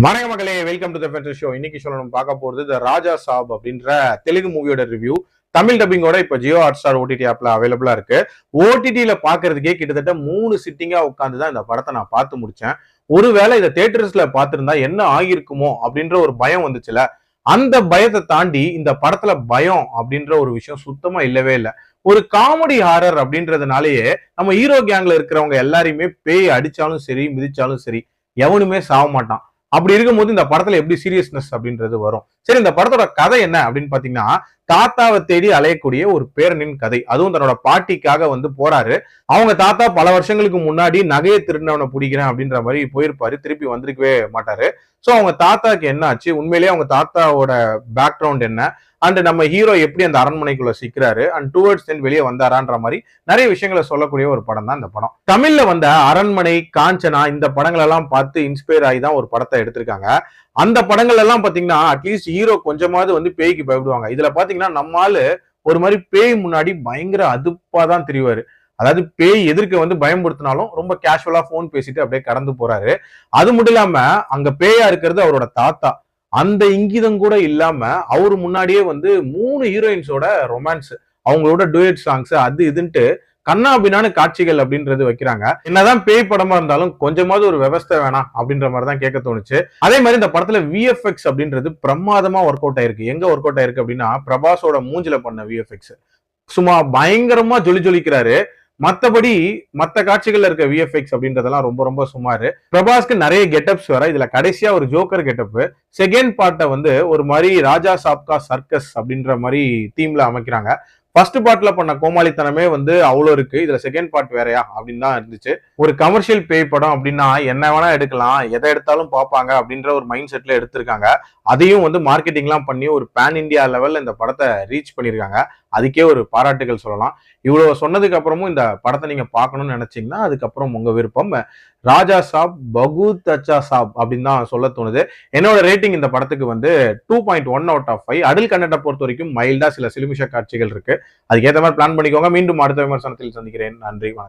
வணக்க மக்களே, welcome to the ஃபென்டல் show. இன்னைக்கு நம்ம பார்க்க போறது தி ராஜா சாப் அப்படின்ற தெலுங்கு மூவியோட ரிவ்யூ. தமிழ் டப்பிங்கோட இப்ப ஜியோ ஹாட்ஸ்டார் ஓடிடி ஆப்ல அவைலபிளா இருக்கு. ஓடிடில பாக்குறதுக்கே கிட்டத்தட்ட 3 சிட்டிங்கா உட்காந்து தான் இந்த படத்தை நான் பார்த்து முடிச்சேன். ஒருவேளை இதை தியேட்டர்ஸ்ல பார்த்திருந்தா என்ன ஆகிருக்குமோ அப்படின்ற ஒரு பயம் வந்துச்சுல, அந்த பயத்தை தாண்டி இந்த படத்துல பயம் அப்படின்ற ஒரு விஷயம் சுத்தமா இல்லவே இல்லை. ஒரு காமெடி ஹாரர் அப்படின்றதுனாலயே நம்ம ஹீரோ கேங்ல இருக்கிறவங்க எல்லாரையுமே பேய் அடிச்சாலும் சரி, மிதிச்சாலும் சரி, எவனுமே சாக மாட்டான். அப்படி இருக்கும்போது இந்த படத்துல எப்படி சீரியஸ்னஸ் அப்படின்றது வரும். சரி, இந்த படத்தோட கதை என்ன அப்படின்னு பாத்தீங்கன்னா, தாத்தாவை தேடி அலையக்கூடிய ஒரு பேரனின் கதை. அதுவும் தன்னோட பாட்டிக்காக போறாரு. அவங்க தாத்தா பல வருஷங்களுக்கு முன்னாடி நகையை திருடினவனை பிடிக்கிறேன் அப்படின்ற மாதிரி போயிருப்பாரு. திருப்பி வந்திருக்கவே மாட்டாரு. சோ அவங்க தாத்தாக்கு என்ன ஆச்சு, உண்மையிலேயே அவங்க தாத்தாவோட பேக்ரவுண்ட் என்ன, அண்ட் நம்ம ஹீரோ எப்படி அந்த அரண்மனைக்குள்ள சிக்கிறாரு, அண்ட் டுவர்ட்ஸ் தென் வெளியே வந்தாரான்ற மாதிரி நிறைய விஷயங்களை சொல்லக்கூடிய ஒரு படம் தான் இந்த படம். தமிழ்ல வந்த அரண்மனை, காஞ்சனா இந்த படங்கள் எல்லாம் பார்த்து இன்ஸ்பயர் ஆகி தான் ஒரு படத்தை எடுத்திருக்காங்க. அந்த படங்கள் எல்லாம் பாத்தீங்கன்னா அட்லீஸ்ட் ஹீரோ கொஞ்சமாவது பேய்க்கு பயப்படுவாங்க. இதுல பாத்தீங்கன்னா நம்மால ஒரு மாதிரி பேய் முன்னாடி பயங்கர அதுப்பா தான் தெரிவாரு. அதாவது பேய் எதிர்க்க பயன்படுத்தினாலும் ரொம்ப கேஷுவலா போன் பேசிட்டு அப்படியே கடந்து போறாரு. அது மட்டும் இல்லாம அங்க பேயா இருக்கிறது அவரோட தாத்தா. அந்த இங்கிதம் கூட இல்லாம அவரு முன்னாடியே 3 ஹீரோயின்ஸோட ரொமான்ஸ், அவங்களோட டூயட் சாங்ஸ், அது இதுன்ட்டு கண்ணாபின்னான காட்சிகள் அப்படின்றது வைக்கிறாங்க. என்னதான் பேய் படமா இருந்தாலும் கொஞ்சமாவது ஒரு விவஸ்தை வேணாம் அப்படின்ற மாதிரி தான் கேட்க தோணுச்சு. அதே மாதிரி இந்த படத்துல விஎஃப்எக்ஸ் அப்படின்றது பிரமாதமா ஒர்க் அவுட் ஆயிருக்கு. எங்க ஒர்க் அவுட் ஆயிருக்கு அப்படின்னா, பிரபாஸோட மூஞ்சில பண்ண விஎஃப்எக்ஸ் சும்மா பயங்கரமா ஜொலிக்கிறாரு. மத்தபடி மத்த காட்சிகள்ல இருக்க விஎஃப்எக்ஸ் அப்படின்றதெல்லாம் ரொம்ப ரொம்ப சுமாரு. பிரபாஸ்க்கு நிறைய கெட்டப்ஸ் வர, இதுல கடைசியா ஒரு ஜோக்கர் கெட்டப். செகண்ட் பார்ட்டை ஒரு மாதிரி ராஜா சாப்கா சர்க்கஸ் அப்படின்ற மாதிரி தீம்ல அமைக்கிறாங்க. ஃபர்ஸ்ட் பார்ட்ல பண்ண கோமாளித்தனமே அவ்வளோ இருக்கு. இதுல செகண்ட் பார்ட் வேறையா அப்படின்னு தான் இருந்துச்சு. ஒரு கமர்ஷியல் பேய் படம் அப்படின்னா என்ன வேணா எடுக்கலாம், எதை எடுத்தாலும் பார்ப்பாங்க அப்படின்ற ஒரு மைண்ட் செட்ல எடுத்திருக்காங்க. அதையும் மார்க்கெட்டிங்லாம் பண்ணி ஒரு பேன் இந்தியா லெவல்ல இந்த படத்தை ரீச் பண்ணியிருக்காங்க. அதுக்கே ஒரு பாராட்டுகள் சொல்லலாம். இவ்வளவு சொன்னதுக்கு அப்புறமும் இந்த படத்தை நீங்க பார்க்கணும்னு நினைச்சீங்கன்னா அதுக்கப்புறம் உங்க விருப்பம். ராஜா சாப் பகுத் அச்சா சாப் அப்படின்னு தான் சொல்ல தோணுது. என்னோட ரேட்டிங் இந்த படத்துக்கு 2.1 அவுட் ஆஃப் 5. அடல் கண்டென்ட்டை பொறுத்த வரைக்கும் மைல்டா சில சிலுமிஷ காட்சிகள் இருக்கு. அதுக்கேற்ற மாதிரி பிளான் பண்ணிக்கோங்க. மீண்டும் அடுத்த விமர்சனத்தில் சந்திக்கிறேன். நன்றி.